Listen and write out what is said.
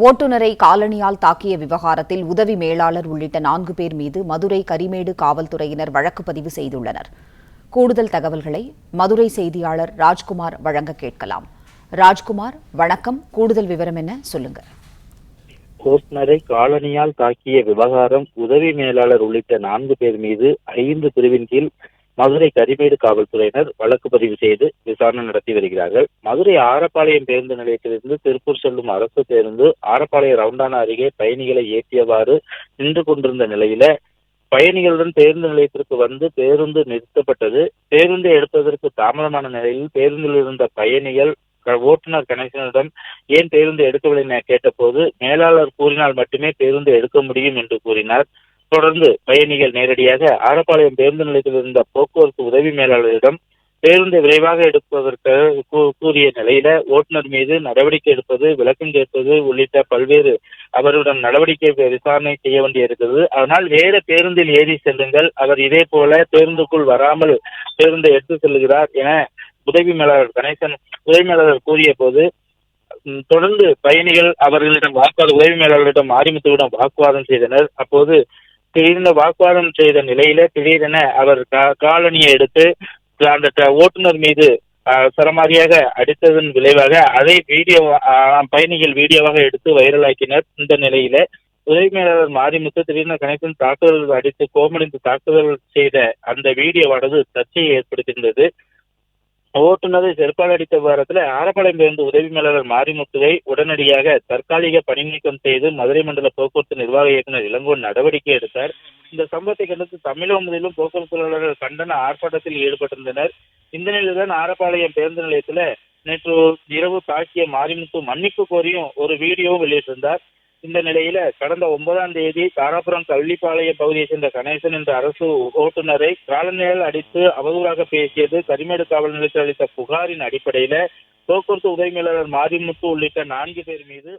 ஓட்டுநரை காலணியால் தாக்கிய விவகாரத்தில் உதவி மேலாளர் உள்ளிட்ட 4 பேர் மீது மதுரை கரிமேடு காவல்துறையினர் வழக்கு பதிவு செய்துள்ளனர். கூடுதல் தகவல்களை மதுரை செய்தியாளர் ராஜ்குமார் வழங்க கேட்கலாம். ராஜ்குமார், வணக்கம். கூடுதல் விவரம் என்ன, சொல்லுங்க. ஓட்டுநரை காலணியால் தாக்கிய விவகாரம் உதவி மேலாளர் உள்ளிட்ட 4 பேர் மீது 5 பிரிவின் கீழ் மதுரை கரிமேடு காவல்துறையினர் வழக்கு பதிவு செய்து விசாரணை நடத்தி வருகிறார்கள். மதுரை ஆரப்பாளையம் பேருந்து நிலையத்திலிருந்து திருப்பூர் செல்லும் அரசு பேருந்து ஆரப்பாளையம் ரவுண்டானா அருகே பயணிகளை ஏற்றியவாறு நின்று கொண்டிருந்த நிலையில பயணிகளுடன் பேருந்து நிலையத்திற்கு வந்து பேருந்து நிறுத்தப்பட்டது. பேருந்தை எடுப்பதற்கு தாமதமான நிலையில் பேருந்தில் இருந்த பயணிகள் ஓட்டுநர் கணேசனிடம் ஏன் பேருந்து எடுக்கவில்லை என கேட்டபோது மேலாளர் கூறினால் மட்டுமே பேருந்து எடுக்க முடியும் என்று கூறினார். தொடர்ந்து பயணிகள் நேரடியாக ஆரப்பாளையம் பேருந்து நிலையத்தில் இருந்த போக்குவரத்து உதவி மேலாளரிடம் பேருந்தை விரைவாக எடுப்பதற்கு கூறிய நிலையில ஓட்டுநர் மீது நடவடிக்கை எடுப்பது, விளக்கம் கேட்பது உள்ளிட்ட பல்வேறு அவரிடம் நடவடிக்கை விசாரணை செய்ய வேண்டியிருக்கிறது. அதனால் வேறு பேருந்தில் ஏறி செல்லுங்கள், அவர் இதே போல பேருந்துக்குள் வராமல் பேருந்தை எடுத்து செல்கிறார் என உதவி மேலாளர் கணேசன் உதவி மேலாளர் கூறிய போது தொடர்ந்து பயணிகள் அவர்களிடம் உதவி மேலாளரிடம் மாரிமுத்துவிடம் வாக்குவாதம் செய்தனர். அப்போது திடீரென வாக்குவாதம் செய்த நிலையில திடீரென அவர் காலணியை எடுத்து அந்த ஓட்டுநர் மீது சரமாரியாக அடித்ததன் விளைவாக அதை பயணிகள் வீடியோவாக எடுத்து வைரலாக்கினர். இந்த நிலையில உதவி மேலாளர் மாரிமுத்து திடீரென கணேசன் தாக்குதல் அடித்து கோமடிந்து தாக்குதல் செய்த அந்த வீடியோவானது சர்ச்சையை ஏற்படுத்தியிருந்தது. ஓட்டுநரை செருப்பால் அடித்த விவகாரத்தில் ஆரப்பாளையம் பேருந்து உதவி மேலாளர் மாரிமுத்துவை உடனடியாக தற்காலிக பணி நீக்கம் செய்து மதுரை மண்டல போக்குவரத்து நிர்வாக இயக்குநர் இளங்கோவன் நடவடிக்கை எடுத்தார். இந்த சம்பவத்தை கண்டித்து தமிழகம் முழுவதும் போக்குவரத்து தொழிலாளர்கள் கண்டன ஆர்ப்பாட்டத்தில் ஈடுபட்டிருந்தனர். இந்த நிலையில்தான் ஆரப்பாளையம் பேருந்து நிலையத்தில் நேற்று இரவு தாக்கிய மாரிமுத்து மன்னிப்பு கோரியும் ஒரு வீடியோவும் வெளியிட்டிருந்தார். இந்த நிலையில கடந்த 9ஆம் தேதி தாராபுரம் கள்ளிப்பாளையம் பகுதியை சேர்ந்த கணேசன் என்ற அரசு ஓட்டுநரை காலணியால் அடித்து அவதூறாக பேசியது கரிமேடு காவல் நிலையத்தில் அளித்த புகாரின் அடிப்படையில போக்குவரத்து உதவி மேலாளர் மாரிமுத்து உள்ளிட்ட 4 பேர் மீது